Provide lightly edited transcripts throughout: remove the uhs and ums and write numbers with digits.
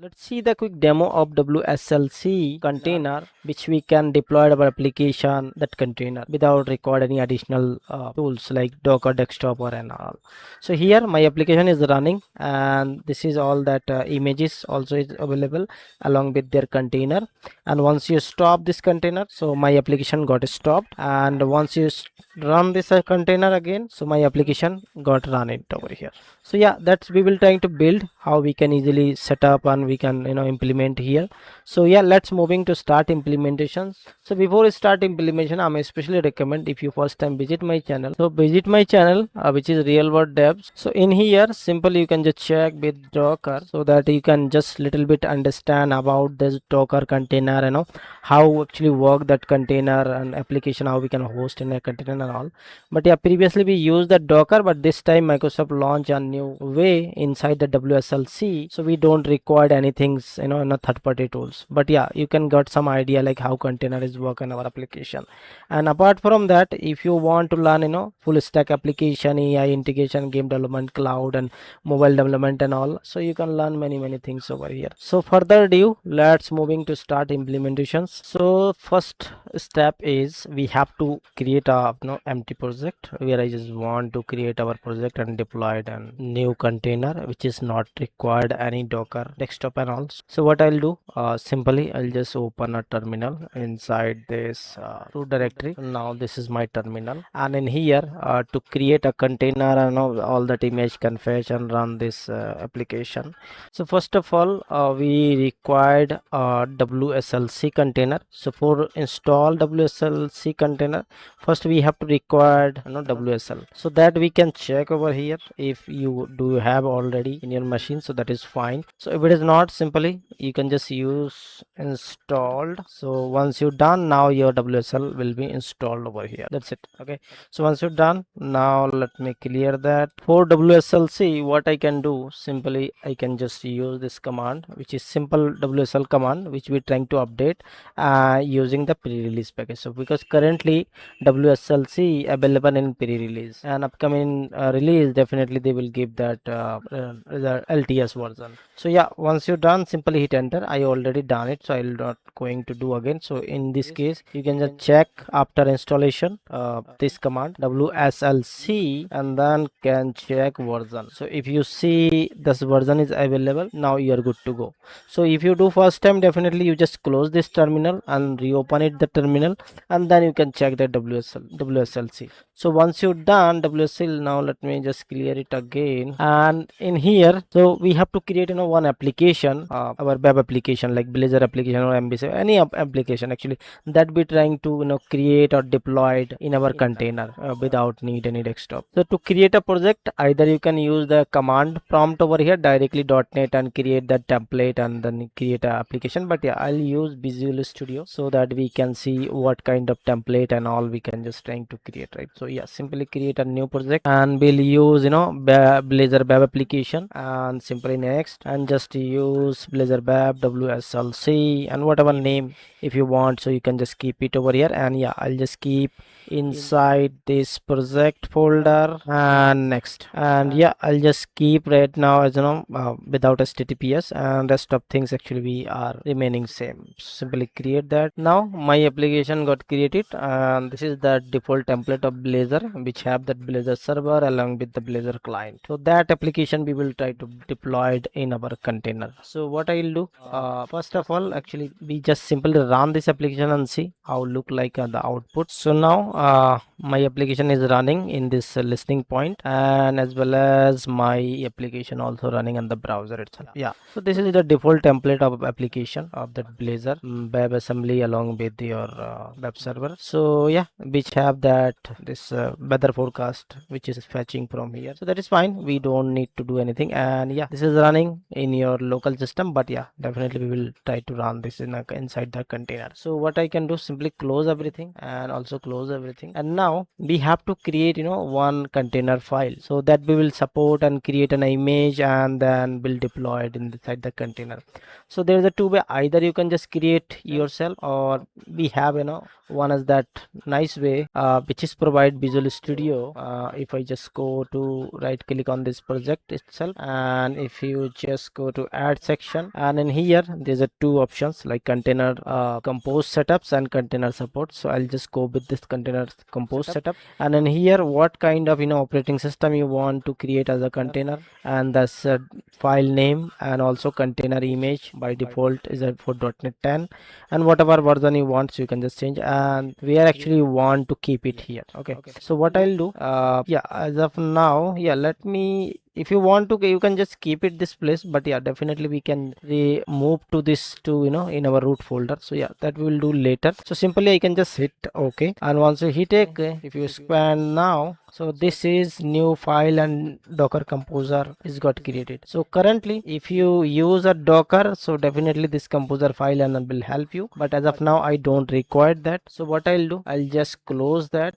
Let's see the quick demo of WSLC container, which we can deploy our application that container without required any additional tools like Docker desktop or and all. So here my application is running, and this is all that images also is available along with their container. And once you stop this container, so my application got stopped, and once you run this container again, so my application got run it over here. So yeah, that's we will trying to build how we can easily set up and we can implement here. So yeah, let's moving to start implementations. So before we start implementation, I'm especially recommend if you first time visit my channel, so visit my channel which is real world devs. So in here simply you can just check with Docker, so that you can just little bit understand about this Docker container, how actually work that container and application, how we can host in a container and all. But yeah, previously we used the Docker, but this time Microsoft launched a new way inside the WSLC, so we don't require anything in a third-party tools. But yeah, you can get some idea like how container is work in our application. And apart from that, if you want to learn full stack application, AI integration, game development, cloud and mobile development and all, so you can learn many things over here. So further ado, let's moving to start implementations. So first step is we have to create a empty project where I just want to create our project and deploy it and new container which is not required any Docker desktop and all. So what I'll do, simply I'll just open a terminal inside this root directory. Now this is my terminal, and in here to create a container and all that image can fetch and run this application. So first of all, we required a WSLC container. So for install WSLC container, first we have to require WSL, so that we can check over here if you do have already in your machine, so that is fine. So if it is not, simply you can just use installed. So once you're done, now your WSL will be installed over here. That's it. Okay, so once you're done, now let me clear that. For WSLC, what I can do, simply I can just use this command, which is simple WSL command, which we're trying to update using the pre-release package. So because currently WSLC available in pre-release, and upcoming release definitely they will give that the LTS version. So yeah, once you're done, simply hit enter. I already done it, so I'll not going to do again. So in this case, you can just check after installation this command WSLC, and then can check version. So if you see this version is available, now you are good to go. So if you do first time, definitely you just close this terminal and reopen it the terminal, and then you can check the WSLC. So once you're done WSL, now let me just clear it again. And in here, so we have to create one application, our web application like Blazor application or MBC, any application actually that we trying to create or deploy it in our container without need any desktop. So to create a project, either you can use the command prompt over here directly .NET and create that template and then create an application. But yeah, I'll use Visual Studio so that we can see what kind of template and all we can just trying to create, right? So yeah, simply create a new project and we'll use Blazor web application, and simply next, and just use Blazor web WSLC and whatever name if you want, so you can just keep it over here. And yeah, I'll just keep inside this project folder and next, and yeah, I'll just keep right now as without HTTPS, and rest of things actually we are remaining same. Simply create that. Now my application got created, and this is the default template of Blazor, which have that Blazor server along with the Blazor client. So that application we will try to deploy it in our container. So what I'll do, first of all, actually we just simply run this application and see how look like the output. So now my application is running in this listening point, and as well as my application also running on the browser itself. Yeah, so this is the default template of application of that Blazor web assembly along with your web server. So yeah, which have that this weather forecast which is fetching from here. So that is fine, we don't need to do anything. And yeah, this is running in your local system, but yeah, definitely we will try to run this inside the container. So what I can do, simply close everything and also close everything. And now we have to create one container file, so that we will support and create an image and then will deploy it inside the container. So there's a two way, either you can just create yourself, or we have one is that nice way which is provide Visual Studio. If I just go to right click on this project itself, and if you just go to add section, and in here there's a two options like container compose setups and container support. So I'll just go with this container compose setup, and in here what kind of operating system you want to create as a container, and that's file name, and also container image by default is for .NET 10, and whatever version you want, so you can just change, and we are actually want to keep it here. Okay, so what I'll do, yeah, as of now, yeah, let me, if you want to, you can just keep it this place, but yeah, definitely we can move to this to in our root folder. So yeah, that we will do later. So simply I can just hit OK, and once you hit OK, if you expand now, so this is new file and Docker Composer is got created. So currently if you use a Docker, so definitely this Composer file and will help you, but as of now I don't require that. So what I'll do, I'll just close that,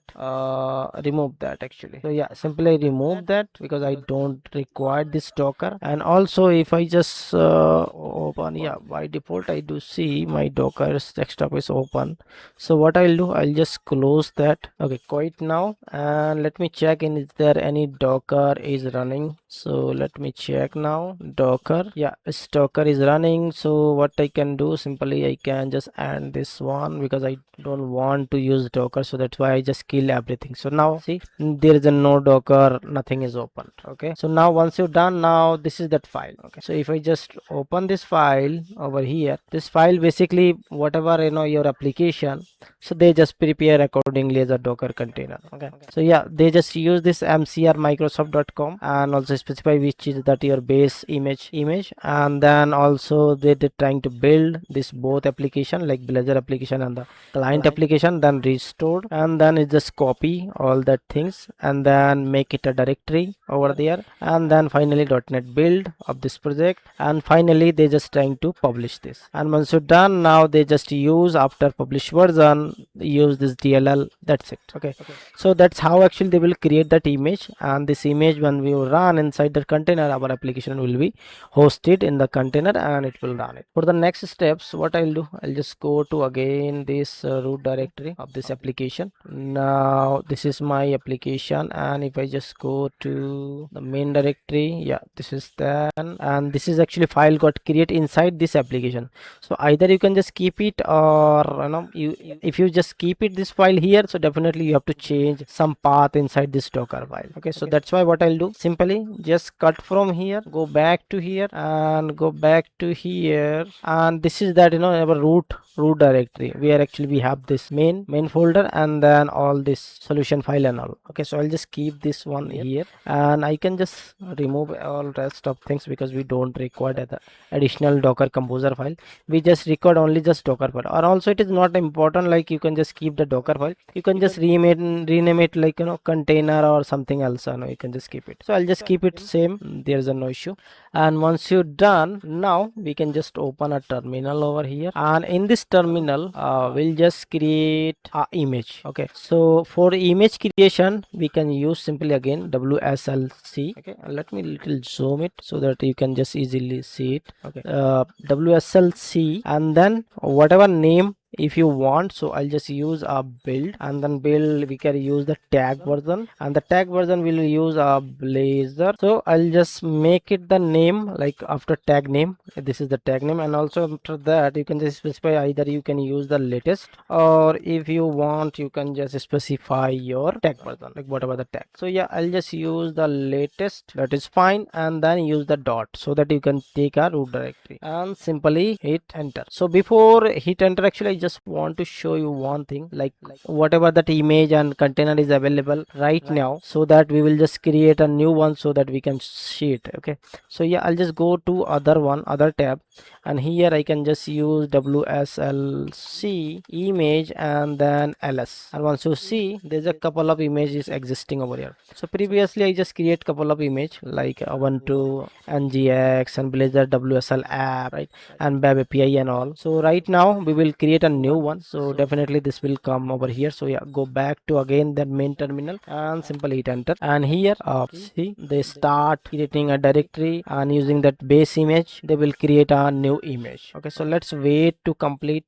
remove that actually. So yeah, simply remove that because I don't require this Docker. And also if I just open, yeah, by default I do see my Docker's desktop is open. So what I'll do, I'll just close that. Okay, quite now, and let me check in, is there any Docker is running. So let me check now. Docker, yeah, this Docker is running. So what I can do, simply I can just add this one because I don't want to use Docker, so that's why I just kill everything. So now see, there is a no Docker, nothing is open. Okay, so now once you're done, now this is that file. Okay, so if I just open this file over here, this file basically whatever your application, so they just prepare accordingly as a Docker container. Okay, so yeah, they just use this mcr microsoft.com and also specify which is that your base image, and then also they're trying to build this both application like Blazor application and the client application, then restored, and then it just copy all that things and then make it a directory over there, and then finally .NET build of this project, and finally they just trying to publish this. And once you're done, now they just use after publish version, use this DLL, that's it. Okay, so that's how actually they will create that image, and this image when we run inside the container, our application will be hosted in the container and it will run it. For the next steps, what I'll do, I'll just go to again this root directory of this application. Now this is my application, and if I just go to the main directory, yeah, this is that, and this is actually file got created inside this application. So either you can just keep it, or if you just keep it this file here, so definitely you have to change some path inside this Docker file. Okay, so that's why what I'll do, simply just cut from here, go back to here and go back to here, and this is that our root directory where actually we have this main folder and then all this solution file and all. Okay, so I'll just keep this one here, and I can just remove all rest of things because we don't require the additional Docker Composer file. We just record only just Docker file, or also it is not important, like you can just keep the Docker file, you can just rename it like container or something else. You can just keep it. So I'll just keep it same, there's no issue. And once you're done, now we can just open a terminal over here, and in this terminal we'll just create a image. Okay, so for image creation we can use simply again wslc. Okay, let me little zoom it so that you can just easily see it. Okay, wslc, and then whatever name if you want, so I'll just use a build, and then build we can use the tag version, and the tag version will use a Blazor. So I'll just make it the name like after tag name, this is the tag name, and also after that you can just specify, either you can use the latest, or if you want you can just specify your tag version like whatever the tag. So yeah, I'll just use the latest, that is fine, and then use the dot so that you can take a root directory, and simply hit enter. So before hit enter, actually I just want to show you one thing, like whatever that image and container is available right now, so that we will just create a new one so that we can see it. Okay, so yeah, I'll just go to other tab, and here I can just use wslc image and then ls, and once you see there's a couple of images existing over here. So previously I just create couple of image like Ubuntu, ngx, and Blazor WSL app, right, and web API and all. So right now we will create a new one. So definitely this will come over here. So yeah, go back to again that main terminal and simply hit enter, and here see they start creating a directory, and using that base image they will create a new image. Okay, so let's wait to complete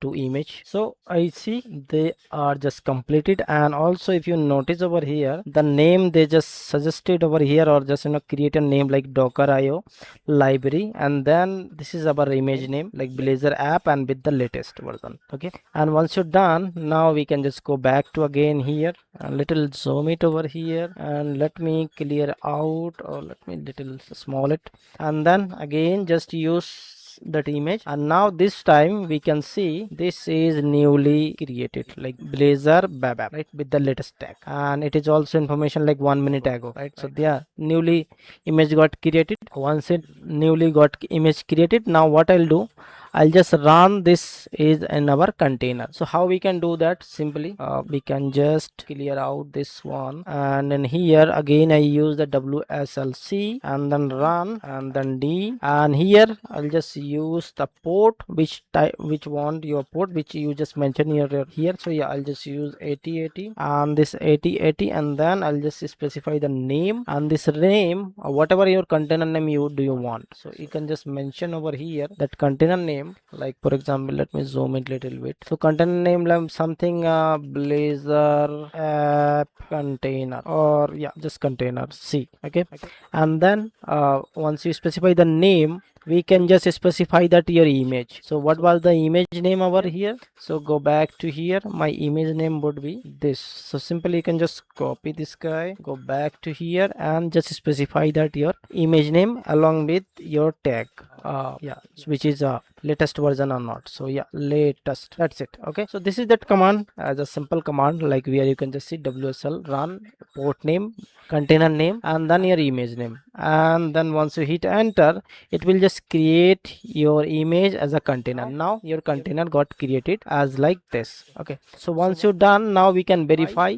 to image. So I see they are just completed, and also if you notice over here the name they just suggested over here, or just create a name like Docker.io library, and then this is our image name like Blazor app and with the latest version. Okay, and once you're done, now we can just go back to again here and little zoom it over here, and let me clear out, or let me little small it, and then again just use that image, and now this time we can see this is newly created like Blazor Bab, right, with the latest tag, and it is also information like 1 minute ago, right? So they are newly image got created. Once it newly got image created, now what I'll do, I'll just run this is in our container. So how we can do that? Simply we can just clear out this one, and then here again I use the wslc and then run and then d, and here I'll just use the port which type, which want your port which you just mentioned here. So yeah, I'll just use 8080 and this 8080, and then I'll just specify the name, and this name whatever your container name you want. So you can just mention over here that container name, like for example let me zoom it little bit. So container name like something Blazor app container, or yeah, just container C. Okay, and then once you specify the name, we can just specify that your image. So what was the image name over here? So go back to here, my image name would be this. So simply you can just copy this guy, go back to here and just specify that your image name along with your tag, yeah, which is latest version or not. So yeah, latest, that's it. Okay, so this is that command as a simple command, like where you can just see WSL run port name, container name, and then your image name, and then once you hit enter, it will just create your image as a container. Now your container got created as like this. Okay, so once you're done, now we can verify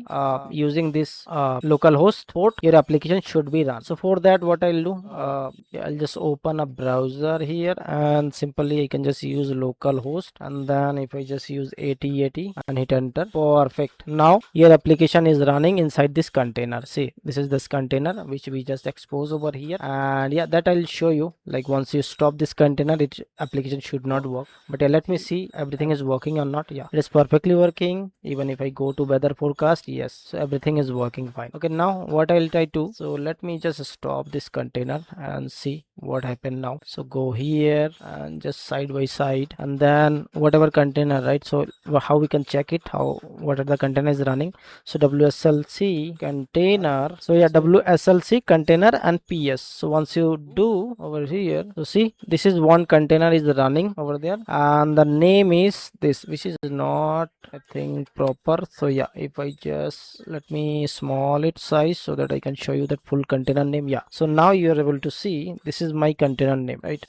using this localhost port your application should be run. So for that what I'll do, I'll just open a browser here, and simply I can just use localhost, and then if I just use 8080 and hit enter, perfect. Now your application is running inside this container. See, this is this container which we just expose over here, and yeah, that I'll show you. Like once you stop this container, it application should not work. But yeah, let me see everything is working or not. Yeah, it is perfectly working. Even if I go to weather forecast, yes, so everything is working fine. Okay, now what I'll try to, so let me just stop this container and see what happened now. So go here and just side by side, and then whatever container, right? So how we can check it, how what are the container is running. So wslc container, so yeah, wslc container and ps. So once you do over here, so see this is one container is running over there, and the name is this, which is not I think proper. So yeah, if I just let me small it size so that I can show you that full container name. Yeah, so now you are able to see this is my container name, right?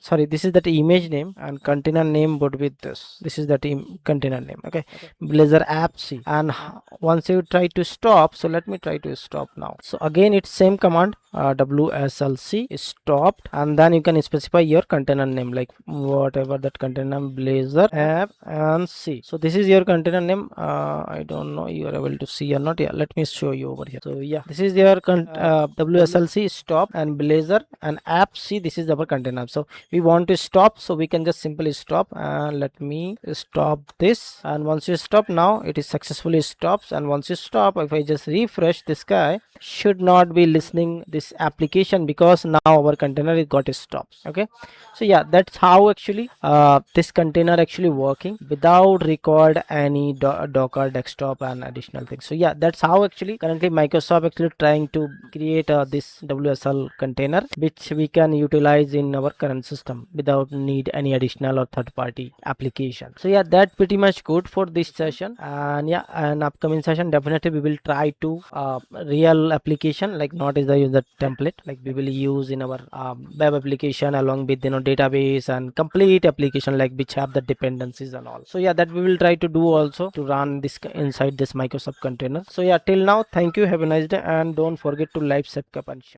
Sorry, this is that image name, and container name would be this is that container name. Okay, Blazor app C. And once you try to stop, so let me try to stop now. So again it's same command, wslc is stopped, and then you can specify your container name like whatever that container name, Blazor app and C. So this is your container name. I don't know you are able to see or not. Yeah, let me show you over here. So yeah, this is your wslc stop and Blazor and app C, this is our container. So we want to stop, so we can just simply stop, and let me stop this, and once you stop, now it is successfully stops. And once you stop, if I just refresh, this guy should not be listening this application because now our container is got stops. Okay, so yeah, that's how actually this container actually working without required any Docker desktop and additional things. So yeah, that's how actually currently Microsoft actually trying to create this WSL container which we can utilize in our current system without need any additional or third-party application. So yeah, that's pretty much good for this session, and yeah, an upcoming session definitely we will try to real application, like not is the user template, like we will use in our web application along with database and complete application like which have the dependencies and all. So yeah, that we will try to do also to run this inside this Microsoft container. So yeah, till now, thank you, have a nice day, and don't forget to like, subscribe and share.